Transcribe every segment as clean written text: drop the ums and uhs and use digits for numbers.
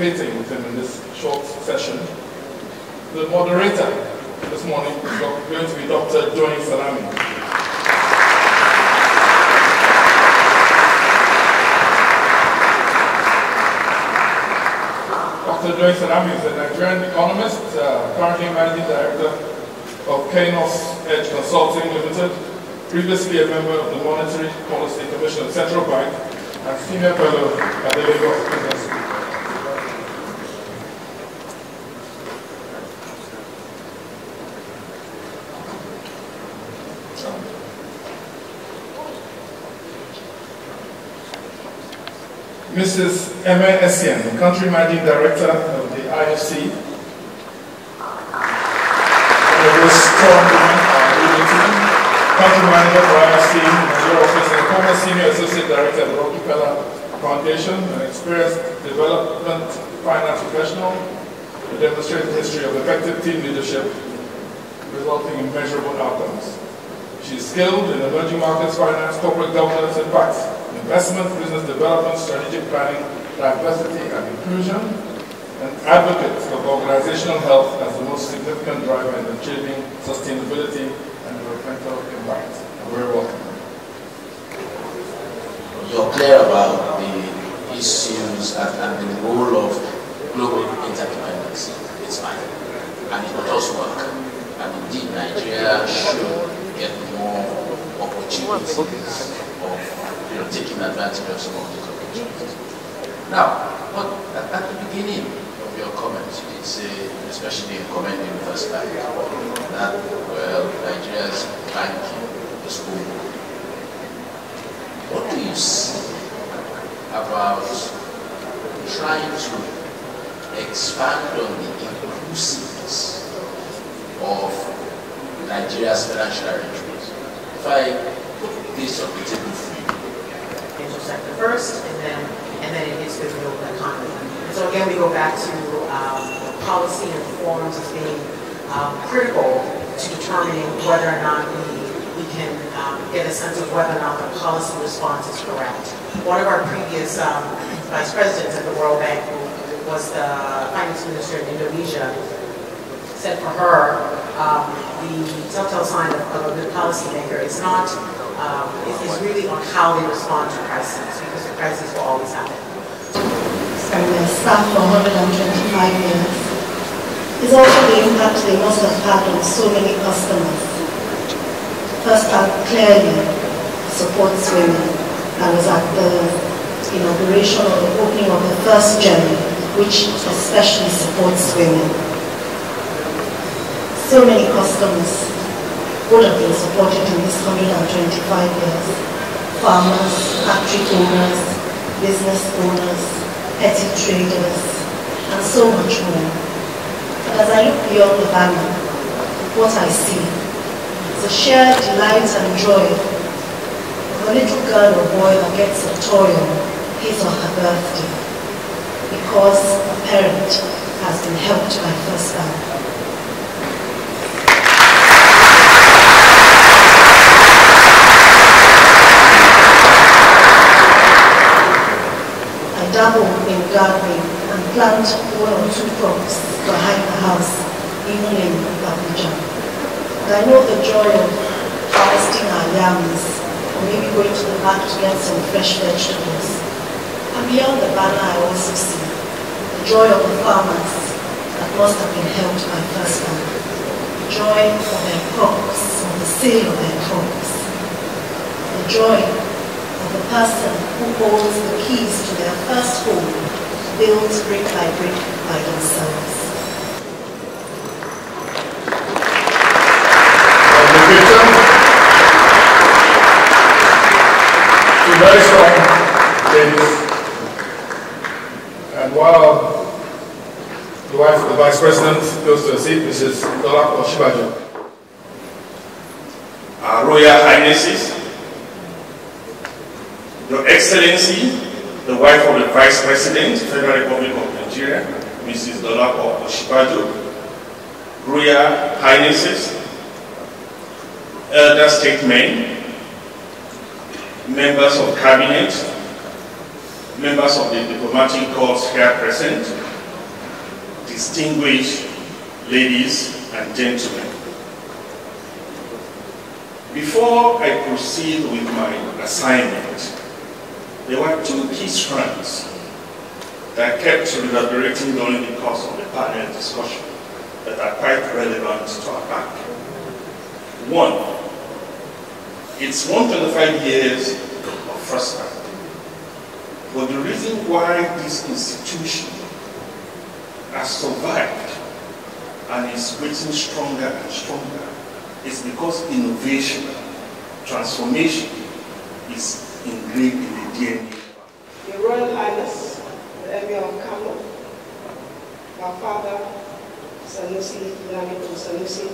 participating with him in this short session. The moderator this morning is going to be Dr. Joy Salami. Dr. Joy Salami is a Nigerian economist, currently managing director of Kainos Edge Consulting Limited, previously a member of the Monetary Policy Commission of Central Bank, and senior fellow at the Lagos Business School. Mrs. Emma Essien, the Country Managing Director of the IFC. Country Manager for IFC, Nigeria Office, and a former Senior Associate Director of the Rockefeller Foundation, an experienced development finance professional, a demonstrated history of effective team leadership, resulting in measurable outcomes. She is skilled in emerging markets, finance, corporate governance, and tax, investment, business development, strategic planning, diversity and inclusion, an advocate of organizational health as the most significant driver in achieving sustainability and environmental impact. Very welcome. You're clear about the issues and the role of global interdependence. It's fine. And it does work. And indeed, Nigeria should get more opportunities of taking advantage of some of these opportunities. Now, but at the beginning of your comments, you did say, especially in commenting the first time, that, well, Nigeria's banking is booming. What do you see about trying to expand on the inclusiveness of Nigeria's financial arrangements? If I put this on the table for you. Sector first, and then it hits the real economy. And so again, we go back to policy and reforms as being critical to determining whether or not we can get a sense of whether or not the policy response is correct. One of our previous vice presidents at the World Bank, who was the finance minister in Indonesia, said for her, the telltale sign of a good policymaker is not is really on how they respond to crises, because the crises will always happen. And their staff for 125 years. It's also the impact they must have had on so many customers. First Bank clearly supports women. I was at the inauguration or the opening of the first gem, which especially supports women. So many customers would have been supported in this 125 years. Farmers, factory owners, business owners, petty traders, and so much more. But as I look beyond the banner, what I see is a shared delight and joy of a little girl or boy that gets a toy on his or her birthday because a parent has been helped by First Bank. Dabble in gardening and plant 1 or 2 crops behind the house, even in Abuja. And I know the joy of harvesting our yams, or maybe going to the market to get some fresh vegetables. And beyond the banner, I also see the joy of the farmers that must have been helped by First Bank. The joy of their crops, of the sale of their crops. The joy of the person who holds the keys to their first home, built brick by brick by themselves. Two very strong ladies. And while the wife of the Vice President goes to a seat, Mrs. Gala Oshibaju. Our Royal Highnesses, Your Excellency, the wife of the Vice President, Federal Republic of Nigeria, Mrs. Dolapo Oshibaju, Royal Highnesses, elder statesmen, members of cabinet, members of the diplomatic corps here present, distinguished ladies and gentlemen. Before I proceed with my assignment, there were two key strands that kept reverberating during the course of the panel discussion that are quite relevant to our bank. One, it's 125 years of First Bank. But the reason why this institution has survived and is getting stronger and stronger is because innovation, transformation is engraved in the DNA. Your Royal Highness, the Emir of Kano, our father, Sanusi, Lamido Sanusi,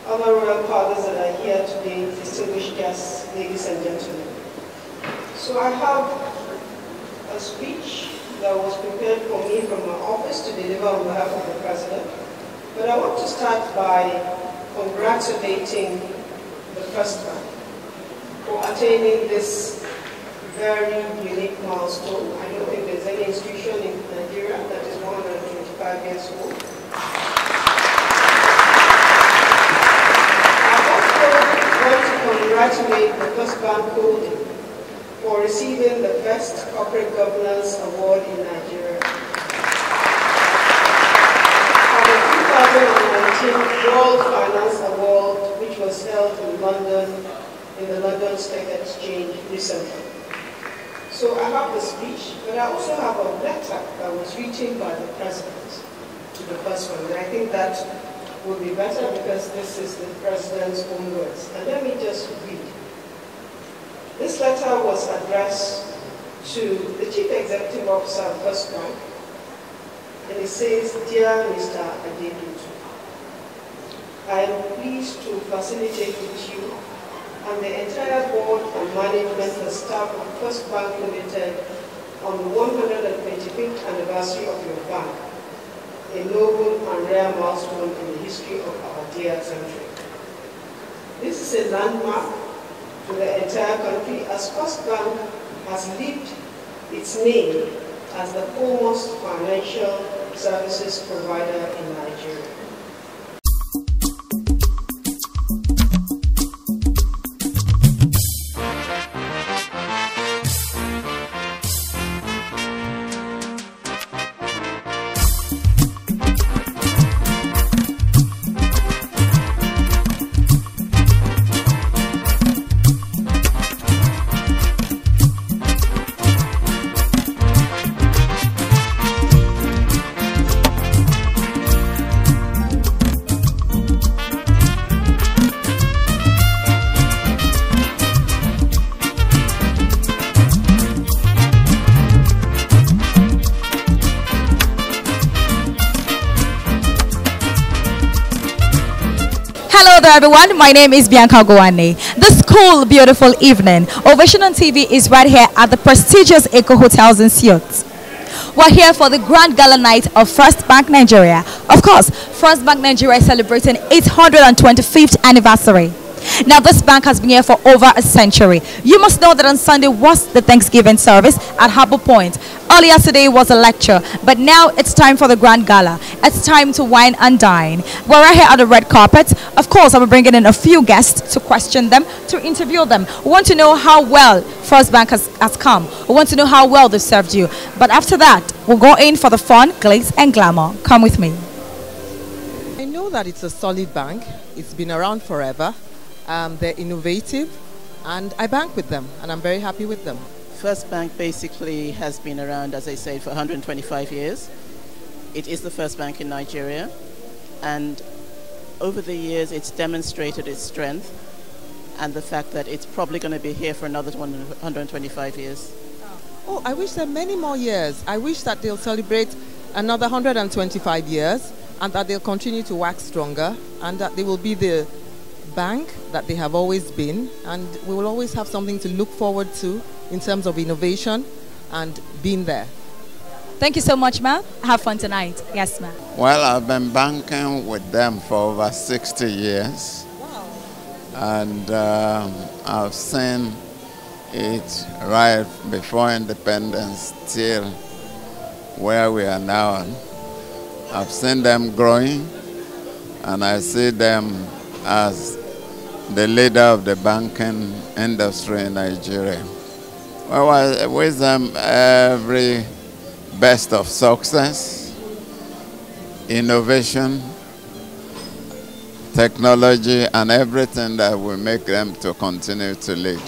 other royal fathers that are here today, distinguished guests, ladies and gentlemen. So I have a speech that was prepared for me from my office to deliver on behalf of the President. But I want to start by congratulating the First Bank for attaining this very unique milestone. I don't think there's any institution in Nigeria that is 125 years old. I also want to congratulate the First Bank Holding for receiving the Best Corporate Governance Award in Nigeria. For the 2019 World Finance Award, which was held in London, in the London Stock Exchange recently. So I have the speech, but I also have a letter that was written by the President to the First Bank. And I think that will be better because this is the President's own words. And let me just read. This letter was addressed to the Chief Executive Officer of First Bank, and it says, Dear Mr. Adebutu, I am pleased to facilitate with you and the entire board and management and staff of First Bank Limited on the 125th anniversary of your bank, a noble and rare milestone in the history of our dear country. This is a landmark to the entire country as First Bank has lived its name as the foremost financial services provider in Nigeria. Hello there everyone, my name is Bianca Gowane. This cool, beautiful evening, Ovation on TV is right here at the prestigious Eco Hotels and Suites. We're here for the Grand Gala night of First Bank Nigeria. Of course, First Bank Nigeria is celebrating 825th anniversary. Now, this bank has been here for over a century. You must know that on Sunday was the Thanksgiving service at Harbour Point. Earlier today was a lecture, but now it's time for the Grand Gala. It's time to wine and dine. We're right here at the red carpet. Of course, I'm bringing in a few guests to question them, to interview them. We want to know how well First Bank has come. We want to know how well they've served you. But after that, we'll go in for the fun, glitz and glamour. Come with me. I know that it's a solid bank. It's been around forever. They're innovative, and I bank with them, and I'm very happy with them. First Bank basically has been around, as I said, for 125 years. It is the first bank in Nigeria, and over the years it's demonstrated its strength and the fact that it's probably going to be here for another 125 years. Oh, I wish there are many more years. I wish that they'll celebrate another 125 years and that they'll continue to wax stronger and that they will be the bank that they have always been, and we will always have something to look forward to in terms of innovation and being there. Thank you so much, ma'am. Have fun tonight. Yes, ma'am. Well, I've been banking with them for over 60 years. Wow. And I've seen it right before independence till where we are now. I've seen them growing, and I see them as the leader of the banking industry in Nigeria. Well, I wish them every best of success, innovation, technology, and everything that will make them to continue to lead.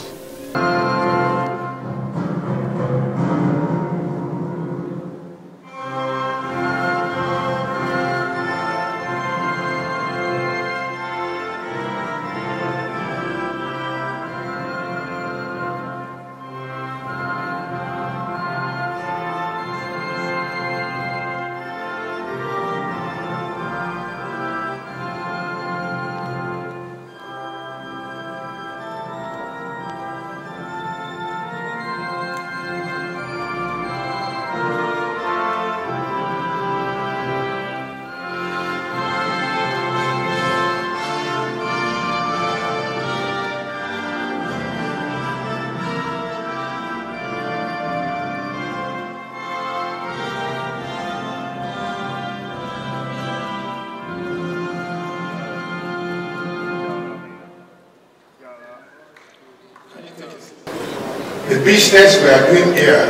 The business we are doing here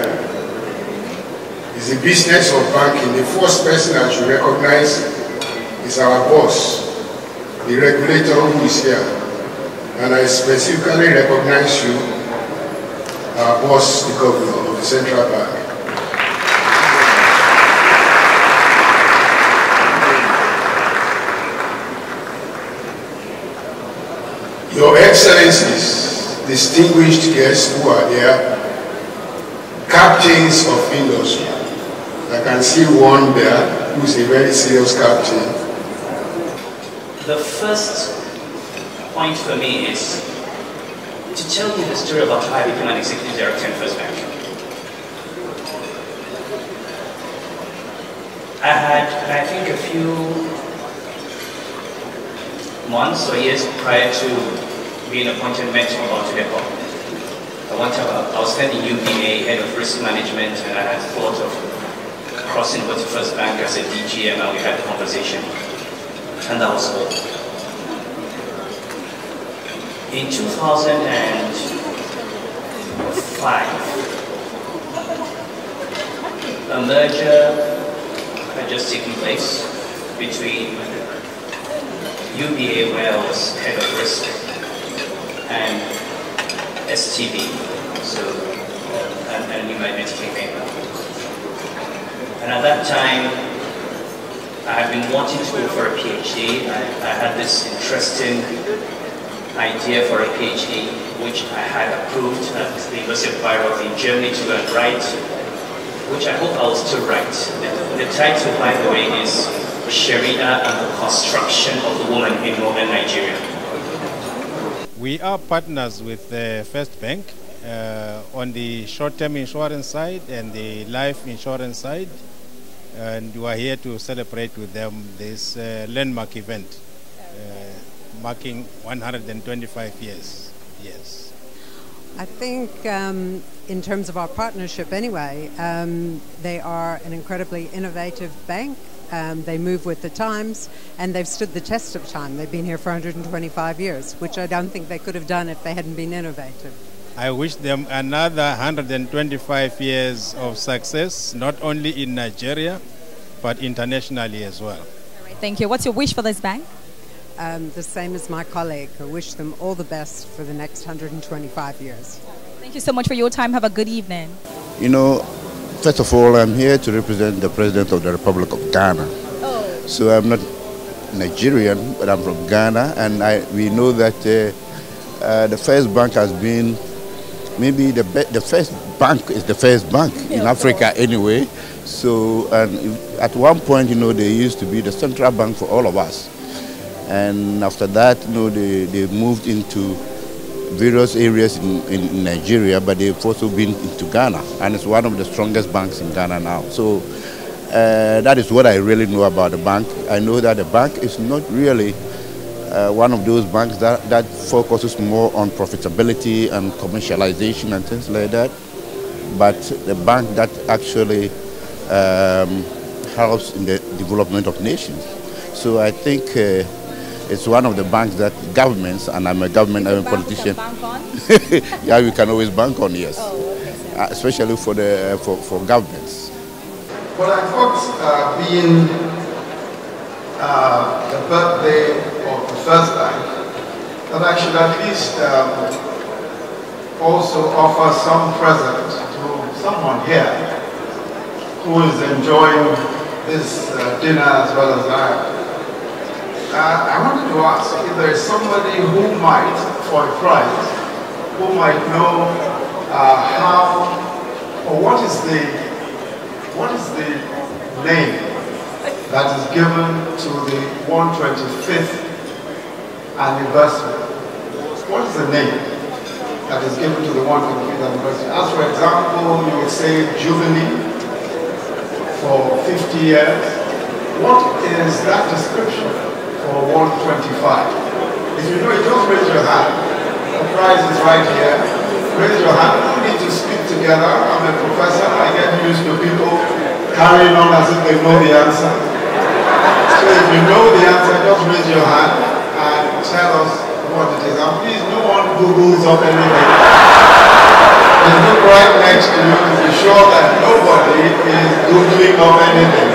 is the business of banking. The first person I should recognize is our boss, the regulator who is here. And I specifically recognize you, our boss, the governor of the central bank. Your Excellencies, distinguished guests who are there, captains of industry. I can see one there who is a very serious captain. The first point for me is to tell you the story about how I became an executive director in First Bank. I had, I think, a few months or years prior to being appointed mentor about Depo. I was then in UBA, head of risk management, and I had thought of crossing over to First Bank as a DG, and we had a conversation. And that was all. In 2005, a merger had just taken place between UBA, where I was head of risk, and STB, so and new identity came out. And at that time, I had been wanting to go for a PhD. I had this interesting idea for a PhD, which I had approved at the University of Bayreuth in Germany to go and write, which I hope I will still write. The title, by the way, is Sharia and the Construction of the Woman in Northern Nigeria. We are partners with the First Bank on the short-term insurance side and the life insurance side, and we are here to celebrate with them this landmark event, marking 125 years. Yes. I think in terms of our partnership anyway, they are an incredibly innovative bank. They move with the times, and they've stood the test of time. They've been here for 125 years, which I don't think they could have done if they hadn't been innovative. I wish them another 125 years of success, not only in Nigeria, but internationally as well. All right, thank you. What's your wish for this bank? The same as my colleague. I wish them all the best for the next 125 years. Thank you so much for your time. Have a good evening. You know, first of all, I'm here to represent the President of the Republic of Ghana. Oh. So I'm not Nigerian, but I'm from Ghana, and we know that the First Bank has been maybe the first bank is the first bank in Africa anyway. So, and at one point, you know, they used to be the central bank for all of us. And after that, you know, they moved into various areas in Nigeria, but they've also been into Ghana, and it's one of the strongest banks in Ghana now. So that is what I really know about the bank. I know that the bank is not really one of those banks that focuses more on profitability and commercialization and things like that, but the bank that actually helps in the development of nations. So I think it's one of the banks that governments, and I'm a government, I'm a politician. Bank on? Yeah, we can always bank on, yes. Oh, okay, especially for governments. Well, I thought being the birthday of the first bank, that I should at least also offer some present to someone here who is enjoying this dinner as well as I. I wanted to ask if there is somebody who might, for a prize, who might know how, or what is the name that is given to the 125th anniversary? What is the name that is given to the 125th anniversary? As for example, you would say Jubilee for 50 years. What is that description for 125? If you know it, just raise your hand. The prize is right here. Raise your hand. We need to speak together. I'm a professor. I get used to people carrying on as if they know the answer. So if you know the answer, just raise your hand and tell us what it is. And please, no one Googles up anything. Just look right next to you to be sure that nobody is Googling up anything.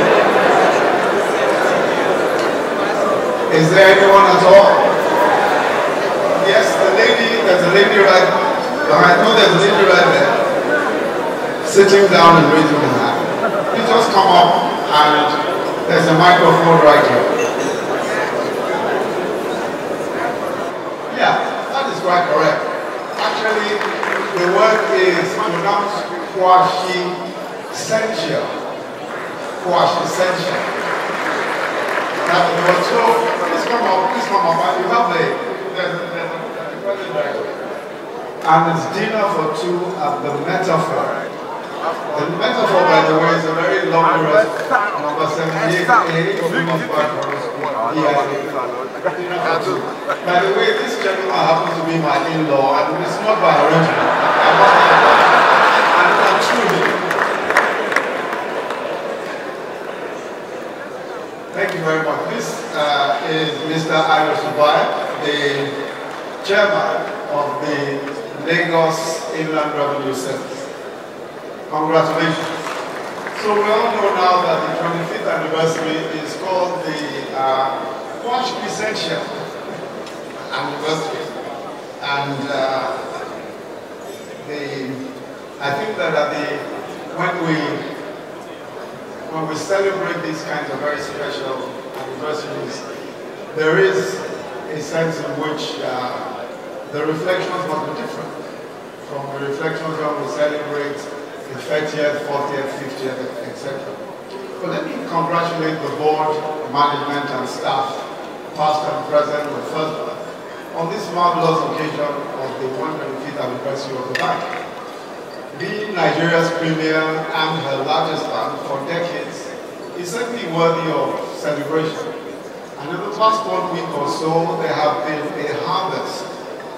Is there anyone at all? Yes, there's a lady right behind. No, there's a lady right there. Sitting down and raising her hand. You just come up and there's a microphone right here. Yeah, that is quite correct. Actually, the word is pronounced quasi-essential. Quasi-essential. So, please come up, and you have there's a present right here. And it's dinner for two at the Metaphor. The Metaphor, by the way, is a very long restaurant. Number 78A, famous bar for us. By the way, this gentleman happens to be my in-law, and it's not by arrangement. I must have that. And truly. Thank you very much. This is Mr. Ayo Subai, the chairman of the Lagos Inland Revenue Service. Congratulations. So we all know now that the 25th anniversary is called the quasi-essential anniversary. And I think that when we celebrate these kinds of very special anniversaries, there is a sense in which the reflections must be different from the reflections when we celebrate the 30th, 40th, 50th, etc. But let me congratulate the board, management and staff, past and present, with First Bank, on this marvelous occasion of the 125th anniversary of the bank. Being Nigeria's premier and her largest bank for decades is certainly worthy of celebration. And in the past 1 week or so, there have been a harvest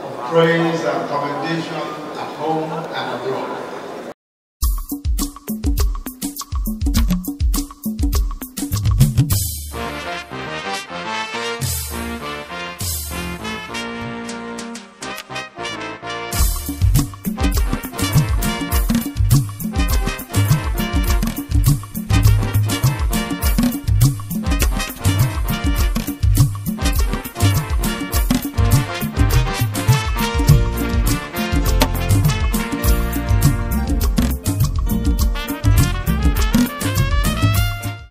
of praise and commendation at home and abroad.